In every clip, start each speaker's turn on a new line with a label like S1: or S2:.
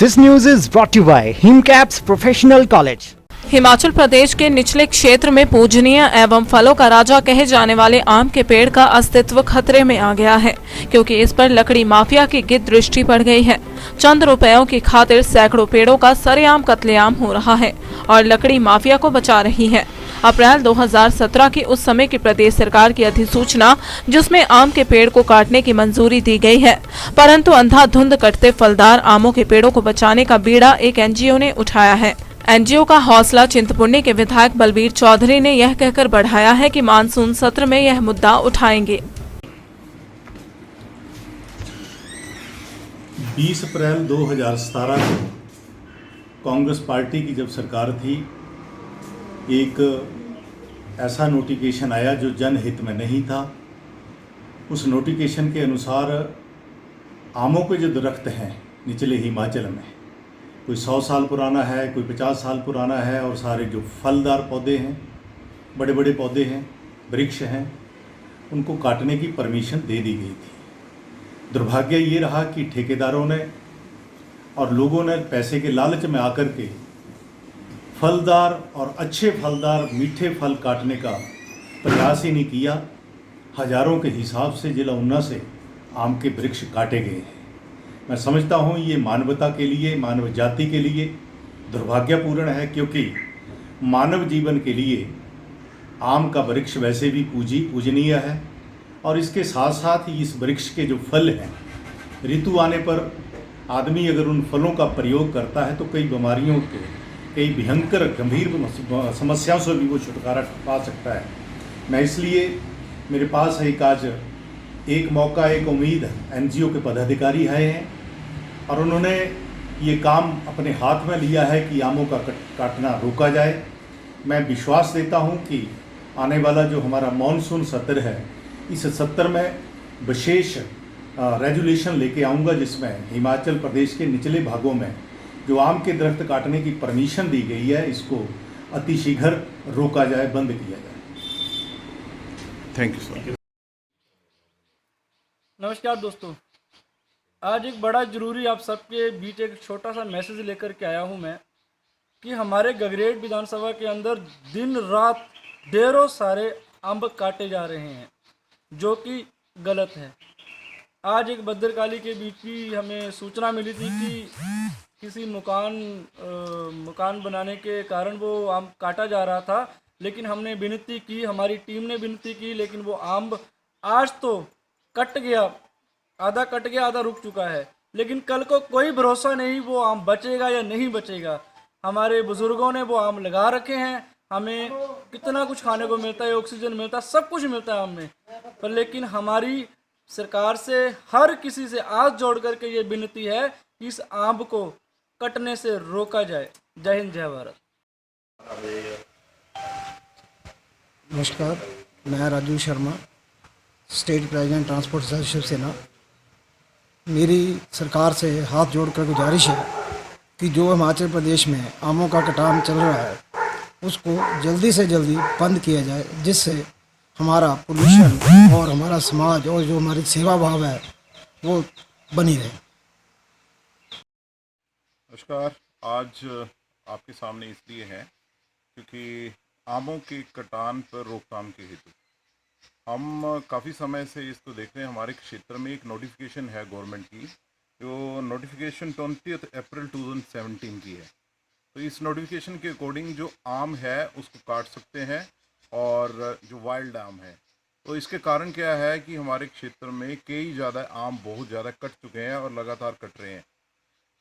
S1: This news is brought to you by Himcaps Professional College.
S2: Himachal Pradesh के निचले क्षेत्र में पूजनीय एवं फलों का राजा कहे जाने वाले आम के पेड़ का अस्तित्व खतरे में आ गया है, क्योंकि इस पर लकड़ी माफिया की गिद्ध दृष्टि पड़ गई है। चंद रुपयों की खातिर सैकड़ों पेड़ों का सरेआम कत्लेआम हो रहा है और लकड़ी माफिया को बचा रही है। अप्रैल 2017 की उस समय की प्रदेश सरकार की अधिसूचना, जिसमें आम के पेड़ को काटने की मंजूरी दी गई है, परंतु अंधाधुंध कटते फलदार आमों के पेड़ों को बचाने का बीड़ा एक एनजीओ ने उठाया है। एनजीओ का हौसला चिंतपूर्णी के विधायक बलबीर चौधरी ने यह कहकर बढ़ाया है कि मानसून सत्र में यह मुद्दा उठाएंगे।
S3: 20 अप्रैल 2017 को कांग्रेस पार्टी की जब सरकार थी, एक ऐसा नोटिफिकेशन आया जो जनहित में नहीं था। उस नोटिफिकेशन के अनुसार आमों के जो दरख्त हैं निचले हिमाचल में, कोई 100 साल पुराना है, कोई 50 साल पुराना है, और सारे जो फलदार पौधे हैं, बड़े बड़े पौधे हैं, वृक्ष हैं, उनको काटने की परमिशन दे दी गई थी। दुर्भाग्य ये रहा कि ठेकेदारों ने और लोगों ने पैसे के लालच में आकर के फलदार और अच्छे फलदार मीठे फल काटने का प्रयास ही नहीं किया। हजारों के हिसाब से जिला ऊना से आम के वृक्ष काटे गए हैं। मैं समझता हूँ ये मानवता के लिए, मानव जाति के लिए दुर्भाग्यपूर्ण है, क्योंकि मानव जीवन के लिए आम का वृक्ष वैसे भी पूजनीय है, और इसके साथ साथ ही इस वृक्ष के जो फल हैं, ऋतु आने पर आदमी अगर उन फलों का प्रयोग करता है तो कई बीमारियों के, कई भयंकर गंभीर समस्याओं से भी वो छुटकारा पा सकता है। मैं इसलिए, मेरे पास आज एक मौका, एक उम्मीद एनजीओ के पदाधिकारी आए हैं और उन्होंने ये काम अपने हाथ में लिया है कि आमों का काटना रोका जाए। मैं विश्वास देता हूँ कि आने वाला जो हमारा मानसून सत्र है, इस सत्र में विशेष रेजुलेशन लेके आऊँगा, जिसमें हिमाचल प्रदेश के निचले भागों में जो आम के दरख्त काटने की परमिशन दी गई है, इसको अतिशीघ्र रोका जाए, बंद किया जाए।
S4: Thank you sir.
S5: नमस्कार दोस्तों, आज एक बड़ा ज़रूरी आप सबके बीच एक छोटा सा मैसेज लेकर के आया हूं मैं कि हमारे गगरेट विधानसभा के अंदर दिन रात ढेरों सारे अम्ब काटे जा रहे हैं, जो कि गलत है। आज एक भद्रकाली के बीच भी हमें सूचना मिली थी कि किसी मकान बनाने के कारण वो आम काटा जा रहा था, लेकिन हमने विनती की, हमारी टीम ने विनती की, लेकिन वो आम आज तो कट गया, आधा कट गया, आधा रुक चुका है, लेकिन कल को कोई भरोसा नहीं वो आम बचेगा या नहीं बचेगा। हमारे बुजुर्गों ने वो आम लगा रखे हैं, हमें कितना कुछ खाने को मिलता है, ऑक्सीजन मिलता है, सब कुछ मिलता है आम में, पर लेकिन हमारी सरकार से, हर किसी से आस जोड़ करके ये विनती है कि इस आम को कटने से रोका जाए। जय हिंद, जय भारत।
S6: नमस्कार, मैं Raju Sharma, state president transport Shiv Sena. मेरी सरकार से हाथ जोड़कर गुजारिश है कि जो हिमाचल प्रदेश में आमों का कटाव चल रहा है, उसको जल्दी से जल्दी बंद किया जाए, जिससे हमारा पोल्यूशन और हमारा समाज और जो हमारी सेवा भाव है वो बनी रहे।
S4: नमस्कार, आज आपके सामने इसलिए है क्योंकि आमों के कटान पर रोकथाम के हेतु हम काफ़ी समय से इसको देख रहे हैं। हमारे क्षेत्र में एक नोटिफिकेशन है गवर्नमेंट की, जो नोटिफिकेशन 20 अप्रैल 2017 की है। तो इस नोटिफिकेशन के अकॉर्डिंग जो आम है उसको काट सकते हैं, और जो वाइल्ड आम है, तो इसके कारण क्या है कि हमारे क्षेत्र में कई ज़्यादा आम बहुत ज़्यादा कट चुके हैं और लगातार कट रहे हैं।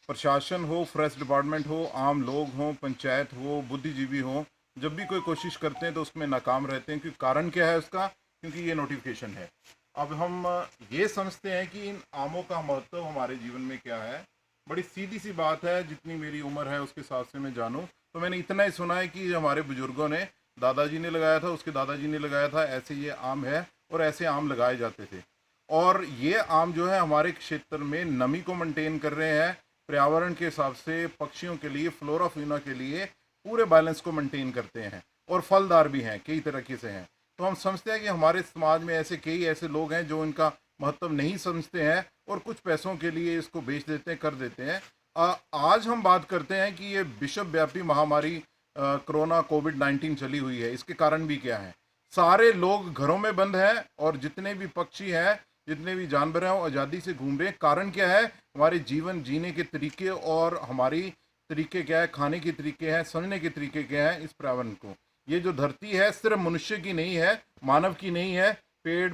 S4: प्रशासन हो, फॉरेस्ट डिपार्टमेंट हो, आम लोग हों, पंचायत हो, बुद्धिजीवी हों, जब भी कोई कोशिश करते हैं तो उसमें नाकाम रहते हैं। क्योंकि कारण क्या है उसका? क्योंकि ये नोटिफिकेशन है। अब हम ये समझते हैं कि इन आमों का महत्व हमारे जीवन में क्या है। बड़ी सीधी सी बात है, जितनी मेरी उम्र है उसके हिसाब से मैं जानूँ तो मैंने इतना ही सुना है कि हमारे बुजुर्गों ने, दादाजी ने लगाया था, उसके दादाजी ने लगाया था, ऐसे ये आम है और ऐसे आम लगाए जाते थे। और ये आम जो है हमारे क्षेत्र में नमी को मेंटेन कर रहे हैं, पर्यावरण के हिसाब से पक्षियों के लिए, फ्लोरा फ्यूना के लिए पूरे बैलेंस को मेंटेन करते हैं, और फलदार भी हैं, कई तरीके से हैं। तो हम समझते हैं कि हमारे समाज में कई ऐसे लोग हैं जो इनका महत्व नहीं समझते हैं और कुछ पैसों के लिए इसको बेच देते हैं, कर देते हैं। आज हम बात करते हैं कि ये विश्वव्यापी महामारी कोरोना कोविड-19 चली हुई है। इसके कारण भी क्या है? सारे लोग घरों में बंद हैं और जितने भी पक्षी हैं, जितने भी जानवर हैं वो आज़ादी से घूम रहे हैं। कारण क्या है? हमारे जीवन जीने के तरीके और हमारी तरीके क्या है, खाने के तरीके हैं, समझने के तरीके क्या हैं इस पर्यावरण को। ये जो धरती है सिर्फ मनुष्य की नहीं है, मानव की नहीं है। पेड़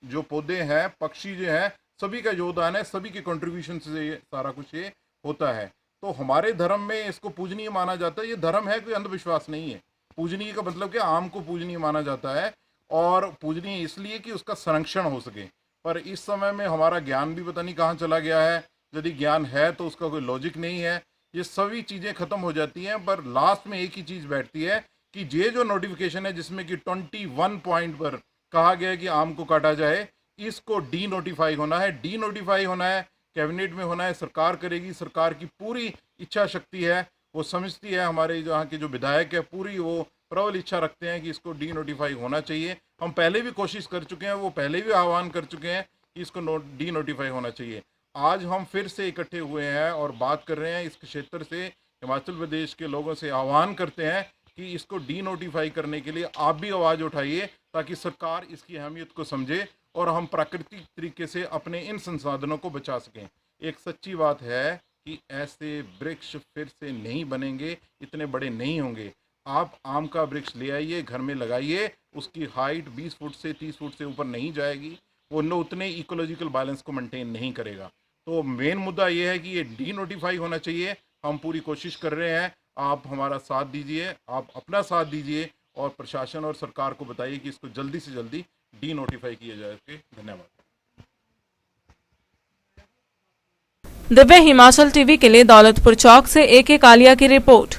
S4: जो पौधे हैं, पक्षी जो हैं, सभी का योगदान है, सभी के कंट्रीब्यूशन से ये सारा कुछ ये होता है। तो हमारे धर्म में इसको पूजनीय माना जाता है। ये धर्म है, कोई अंधविश्वास नहीं है। पूजनीय का मतलब क्या, आम को पूजनीय माना जाता है और पूजनीय इसलिए कि उसका संरक्षण हो सके। पर इस समय में हमारा ज्ञान भी पता नहीं कहाँ चला गया है। यदि ज्ञान है तो उसका कोई लॉजिक नहीं है। ये सभी चीज़ें ख़त्म हो जाती हैं, पर लास्ट में एक ही चीज़ बैठती है कि ये जो नोटिफिकेशन है जिसमें कि 21 पॉइंट पर कहा गया है कि आम को काटा जाए, इसको डी नोटिफाई होना है। डी नोटिफाई होना है, कैबिनेट में होना है, सरकार करेगी। सरकार की पूरी इच्छा शक्ति है, वो समझती है, हमारे यहाँ के जो विधायक है पूरी वो प्रबल इच्छा रखते हैं कि इसको डी नोटिफाई होना चाहिए। हम पहले भी कोशिश कर चुके हैं, वो पहले भी आह्वान कर चुके हैं कि इसको डी नोटिफाई होना चाहिए। आज हम फिर से इकट्ठे हुए हैं और बात कर रहे हैं इस क्षेत्र से, हिमाचल प्रदेश के लोगों से आह्वान करते हैं कि इसको डी नोटिफाई करने के लिए आप भी आवाज़ उठाइए ताकि सरकार इसकी अहमियत को समझे और हम प्राकृतिक तरीके से अपने इन संसाधनों को बचा सकें। एक सच्ची बात है कि ऐसे वृक्ष फिर से नहीं बनेंगे, इतने बड़े नहीं होंगे। आप आम का वृक्ष ले आइए, घर में लगाइए, उसकी हाइट 20 फुट से 30 फुट से ऊपर नहीं जाएगी, वो न उतने इकोलॉजिकल बैलेंस को मेंटेन नहीं करेगा। तो मेन मुद्दा ये है कि ये डी नोटिफाई होना चाहिए। हम पूरी कोशिश कर रहे हैं, आप हमारा साथ दीजिए, आप अपना साथ दीजिए और प्रशासन और सरकार को बताइए कि इसको जल्दी से जल्दी डी नोटिफाई किया जाए। धन्यवाद।
S2: दिव्य हिमाचल टीवी के लिए दौलतपुर चौक से AK कालिया की रिपोर्ट।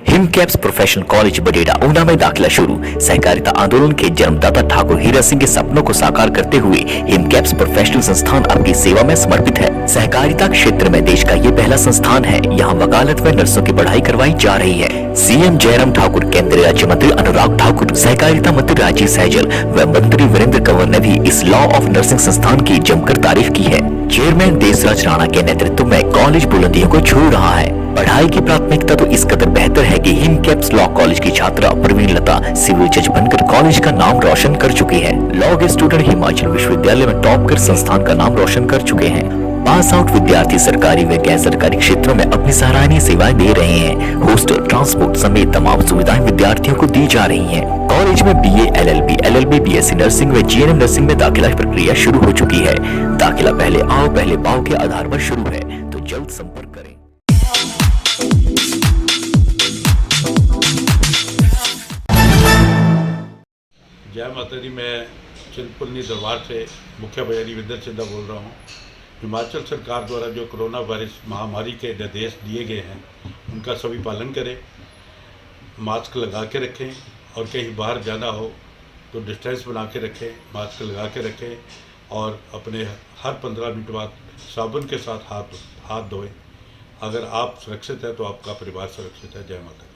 S7: हिमकैप्स प्रोफेशनल कॉलेज बडेड़ा ऊना में दाखिला शुरू। सहकारिता आंदोलन के जन्मदाता ठाकुर हीरा सिंह के सपनों को साकार करते हुए हिमकैप्स प्रोफेशनल संस्थान आपकी सेवा में समर्पित है। सहकारिता क्षेत्र में देश का ये पहला संस्थान है। यहाँ वकालत व नर्सों की पढ़ाई करवाई जा रही है। CM जयराम ठाकुर, केंद्रीय राज्य मंत्री अनुराग ठाकुर, सहकारिता मंत्री राजीव सहजल व मंत्री वीरेंद्र कंवर ने भी इस लॉ ऑफ नर्सिंग संस्थान की जमकर तारीफ की है। चेयरमैन देसराज राणा के नेतृत्व में कॉलेज बुलंदियों को छू रहा है। पढ़ाई की प्राथमिकता तो इस कदर बेहतर है कि हिमकैप्स लॉ कॉलेज की छात्रा प्रवीण लता सिविल जज बनकर कॉलेज का नाम रोशन कर चुकी है। लॉ के स्टूडेंट हिमाचल विश्वविद्यालय में टॉप कर संस्थान का नाम रोशन कर चुके हैं। पास आउट विद्यार्थी सरकारी व गैर सरकारी क्षेत्रों में अपनी सराहनीय सेवाएं दे रहे हैं। हॉस्टल, ट्रांसपोर्ट समेत तमाम सुविधाएं विद्यार्थियों को दी जा रही हैं। कॉलेज में BA, LLB, LLB, BSc nursing व GNM नर्सिंग में दाखिला प्रक्रिया शुरू हो चुकी है। दाखिला पहले आओ पहले पाओ के आधार पर शुरू है, तो जल्द संपर्क करें।
S8: जय माता दी। मैं चिंतपूर्णी दरबार से मुख्य पुजारी विंदर सिंधा बोल रहा हूँ। हिमाचल सरकार द्वारा जो कोरोना वायरस महामारी के निर्देश दिए गए हैं उनका सभी पालन करें, मास्क लगा के रखें और कहीं बाहर जाना हो तो डिस्टेंस बना के रखें, मास्क लगा के रखें और अपने हर 15 मिनट बाद साबुन के साथ हाथ धोएं। अगर आप सुरक्षित हैं तो आपका परिवार सुरक्षित है। जय माता दी।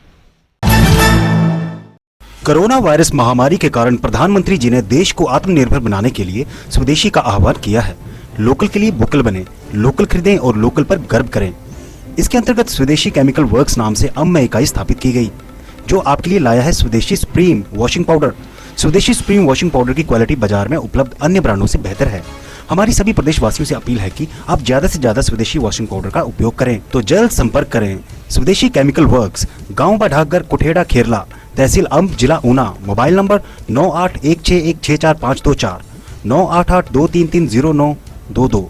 S9: कोरोना वायरस महामारी के कारण प्रधानमंत्री जी ने देश को आत्मनिर्भर बनाने के लिए स्वदेशी का आह्वान किया है। लोकल के लिए वोकल बने, लोकल खरीदें और लोकल पर गर्व करें। इसके अंतर्गत स्वदेशी केमिकल वर्क्स नाम से अब में इकाई स्थापित की गई, जो आपके लिए लाया है स्वदेशी सुप्रीम वॉशिंग पाउडर। स्वदेशी सुप्रीम वॉशिंग पाउडर की क्वालिटी बाजार में उपलब्ध अन्य ब्रांडों से बेहतर है। हमारी सभी प्रदेशवासियों से अपील है कि आप ज्यादा से ज्यादा स्वदेशी वॉशिंग पाउडर का उपयोग करें। तो जल्द संपर्क करें। स्वदेशी केमिकल वर्क्स, गाँव बाढ़ागर, कुठेड़ा, खेरला, तहसील अम्ब, जिला ऊना। Mobile number 9816164524, 9882330922।